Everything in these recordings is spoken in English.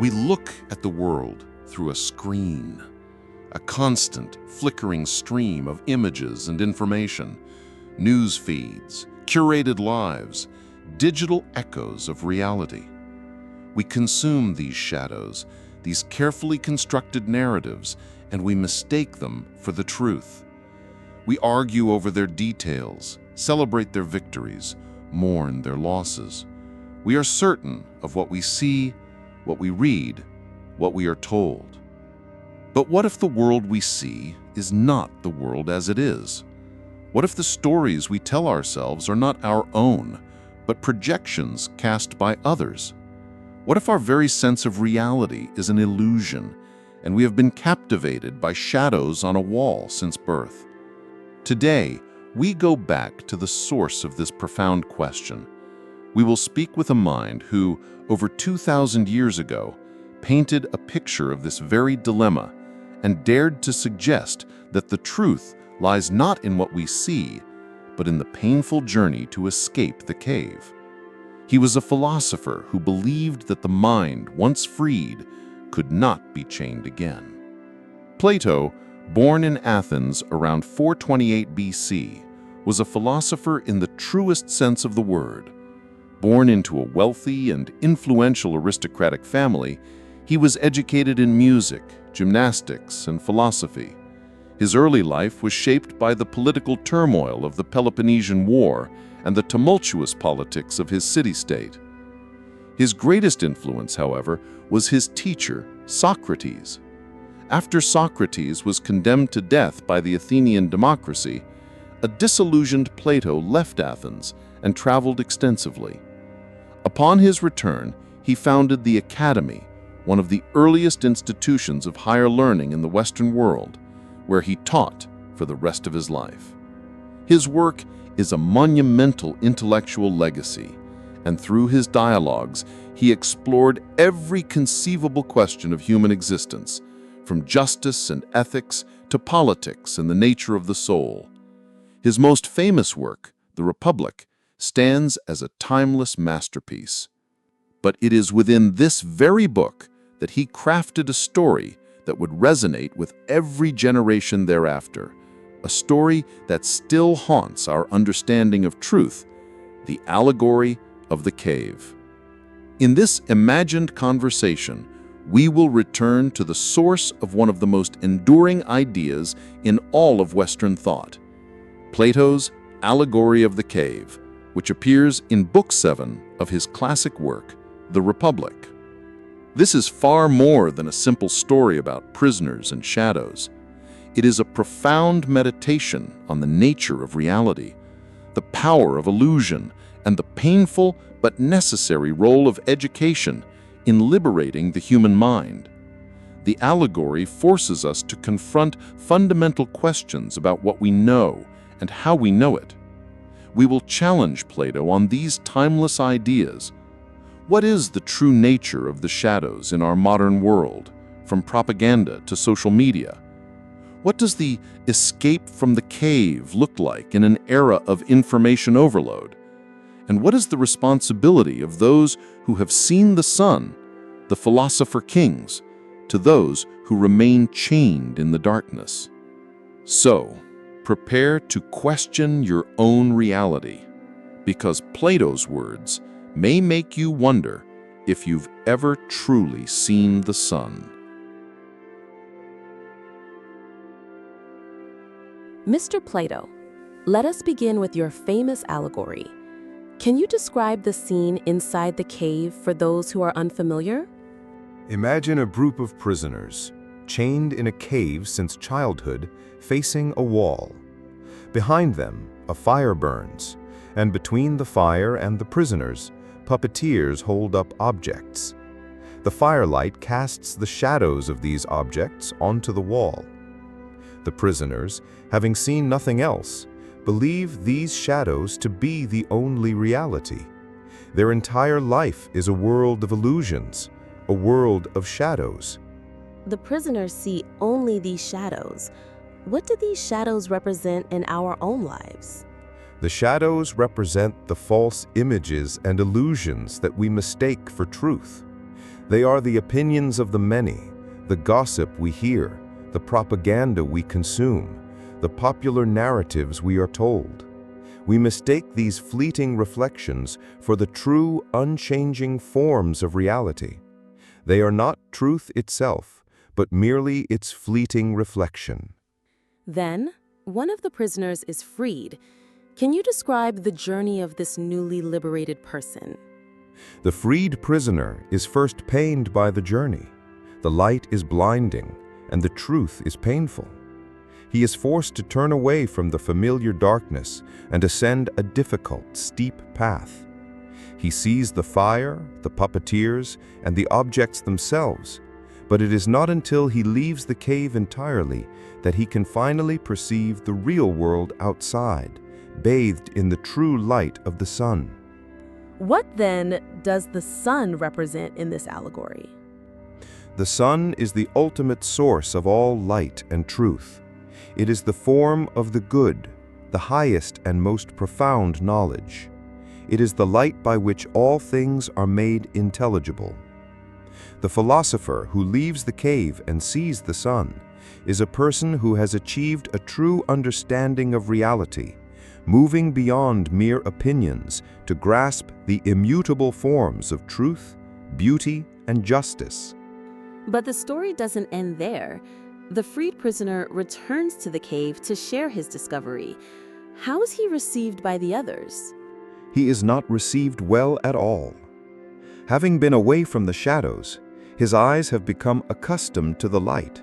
We look at the world through a screen, a constant, flickering stream of images and information, news feeds, curated lives, digital echoes of reality. We consume these shadows, these carefully constructed narratives, and we mistake them for the truth. We argue over their details, celebrate their victories, mourn their losses. We are certain of what we see, what we read, what we are told. But what if the world we see is not the world as it is? What if the stories we tell ourselves are not our own, but projections cast by others? What if our very sense of reality is an illusion, and we have been captivated by shadows on a wall since birth? Today, we go back to the source of this profound question. We will speak with a mind who, over 2,000 years ago, painted a picture of this very dilemma and dared to suggest that the truth lies not in what we see, but in the painful journey to escape the cave. He was a philosopher who believed that the mind, once freed, could not be chained again. Plato, born in Athens around 428 BC, was a philosopher in the truest sense of the word. Born into a wealthy and influential aristocratic family, he was educated in music, gymnastics, and philosophy. His early life was shaped by the political turmoil of the Peloponnesian War and the tumultuous politics of his city-state. His greatest influence, however, was his teacher, Socrates. After Socrates was condemned to death by the Athenian democracy, a disillusioned Plato left Athens and traveled extensively. Upon his return, he founded the Academy, one of the earliest institutions of higher learning in the Western world, where he taught for the rest of his life. His work is a monumental intellectual legacy, and through his dialogues, he explored every conceivable question of human existence, from justice and ethics to politics and the nature of the soul. His most famous work, The Republic, stands as a timeless masterpiece. But it is within this very book that he crafted a story that would resonate with every generation thereafter, a story that still haunts our understanding of truth, the allegory of the cave. In this imagined conversation, we will return to the source of one of the most enduring ideas in all of Western thought, Plato's Allegory of the Cave, which appears in Book 7 of his classic work, The Republic. This is far more than a simple story about prisoners and shadows. It is a profound meditation on the nature of reality, the power of illusion, and the painful but necessary role of education in liberating the human mind. The allegory forces us to confront fundamental questions about what we know and how we know it. We will challenge Plato on these timeless ideas. What is the true nature of the shadows in our modern world, from propaganda to social media? What does the escape from the cave look like in an era of information overload? And what is the responsibility of those who have seen the sun, the philosopher kings, to those who remain chained in the darkness? So, prepare to question your own reality, because Plato's words may make you wonder if you've ever truly seen the sun. Mr. Plato, let us begin with your famous allegory. Can you describe the scene inside the cave for those who are unfamiliar? Imagine a group of prisoners, chained in a cave since childhood, facing a wall. Behind them, a fire burns, and between the fire and the prisoners, puppeteers hold up objects. The firelight casts the shadows of these objects onto the wall. The prisoners, having seen nothing else, believe these shadows to be the only reality. Their entire life is a world of illusions, a world of shadows. The prisoners see only these shadows. What do these shadows represent in our own lives? The shadows represent the false images and illusions that we mistake for truth. They are the opinions of the many, the gossip we hear, the propaganda we consume, the popular narratives we are told. We mistake these fleeting reflections for the true, unchanging forms of reality. They are not truth itself, but merely its fleeting reflection. Then, one of the prisoners is freed. Can you describe the journey of this newly liberated person? The freed prisoner is first pained by the journey. The light is blinding, and the truth is painful. He is forced to turn away from the familiar darkness and ascend a difficult, steep path. He sees the fire, the puppeteers, and the objects themselves, but it is not until he leaves the cave entirely that he can finally perceive the real world outside, bathed in the true light of the sun. What then does the sun represent in this allegory? The sun is the ultimate source of all light and truth. It is the form of the good, the highest and most profound knowledge. It is the light by which all things are made intelligible. The philosopher who leaves the cave and sees the sun is a person who has achieved a true understanding of reality, moving beyond mere opinions to grasp the immutable forms of truth, beauty, and justice. But the story doesn't end there. The freed prisoner returns to the cave to share his discovery. How is he received by the others? He is not received well at all. Having been away from the shadows, his eyes have become accustomed to the light.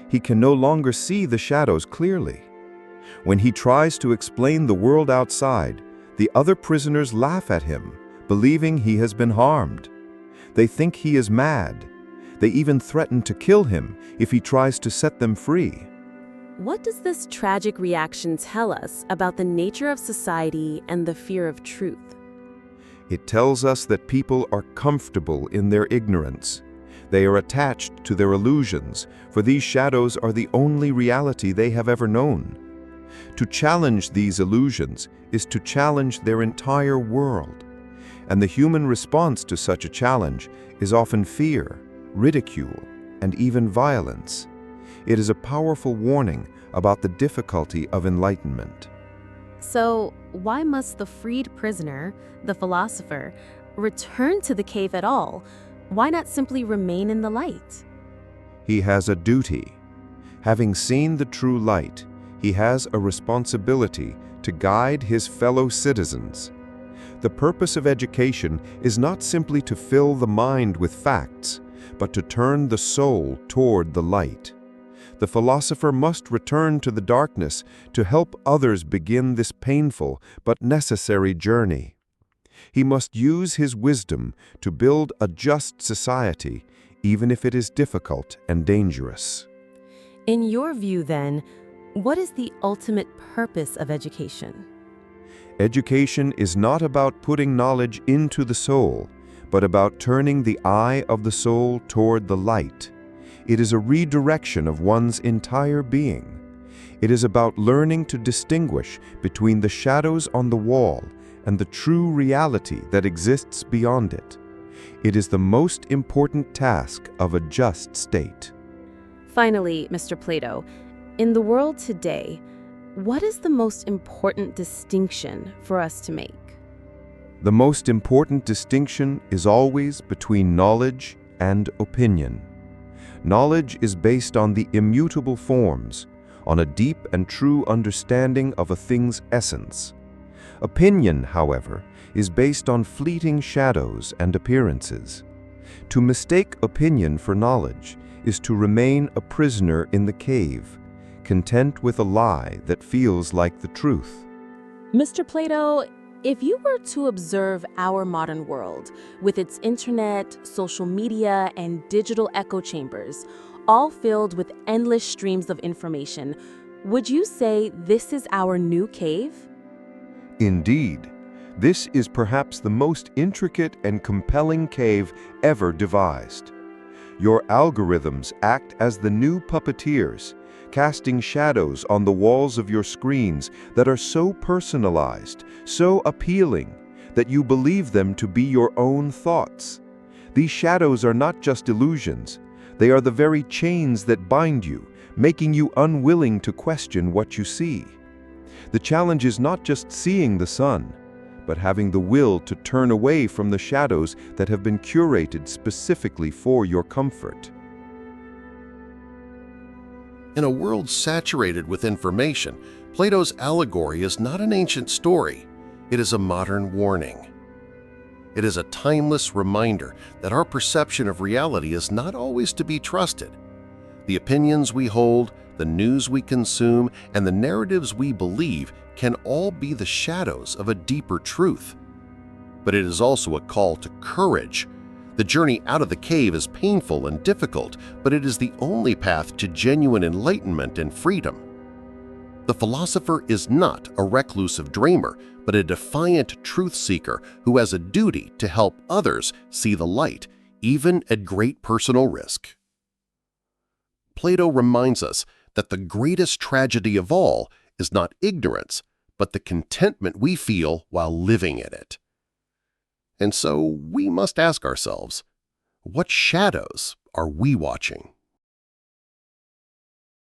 He can no longer see the shadows clearly. When he tries to explain the world outside, the other prisoners laugh at him, believing he has been harmed. They think he is mad. They even threaten to kill him if he tries to set them free. What does this tragic reaction tell us about the nature of society and the fear of truth? It tells us that people are comfortable in their ignorance. They are attached to their illusions, for these shadows are the only reality they have ever known. To challenge these illusions is to challenge their entire world. And the human response to such a challenge is often fear, ridicule, and even violence. It is a powerful warning about the difficulty of enlightenment. So, why must the freed prisoner, the philosopher, return to the cave at all? Why not simply remain in the light? He has a duty. Having seen the true light, he has a responsibility to guide his fellow citizens. The purpose of education is not simply to fill the mind with facts, but to turn the soul toward the light. The philosopher must return to the darkness to help others begin this painful but necessary journey. He must use his wisdom to build a just society, even if it is difficult and dangerous. In your view, then, what is the ultimate purpose of education? Education is not about putting knowledge into the soul, but about turning the eye of the soul toward the light. It is a redirection of one's entire being. It is about learning to distinguish between the shadows on the wall and the true reality that exists beyond it. It is the most important task of a just state. Finally, Mr. Plato, in the world today, what is the most important distinction for us to make? The most important distinction is always between knowledge and opinion. Knowledge is based on the immutable forms, on a deep and true understanding of a thing's essence. Opinion, however, is based on fleeting shadows and appearances. To mistake opinion for knowledge is to remain a prisoner in the cave, content with a lie that feels like the truth. Mr. Plato, if you were to observe our modern world with its internet, social media, and digital echo chambers, all filled with endless streams of information, would you say this is our new cave? Indeed, this is perhaps the most intricate and compelling cave ever devised. Your algorithms act as the new puppeteers, casting shadows on the walls of your screens that are so personalized, so appealing, that you believe them to be your own thoughts. These shadows are not just illusions. They are the very chains that bind you, making you unwilling to question what you see. The challenge is not just seeing the sun, but having the will to turn away from the shadows that have been curated specifically for your comfort. In a world saturated with information, Plato's Allegory is not an ancient story. It is a modern warning. It is a timeless reminder that our perception of reality is not always to be trusted. The opinions we hold, the news we consume, and the narratives we believe can all be the shadows of a deeper truth. But it is also a call to courage. The journey out of the cave is painful and difficult, but it is the only path to genuine enlightenment and freedom. The philosopher is not a reclusive dreamer, but a defiant truth-seeker who has a duty to help others see the light, even at great personal risk. Plato reminds us that the greatest tragedy of all is not ignorance, but the contentment we feel while living in it. And so we must ask ourselves, what shadows are we watching?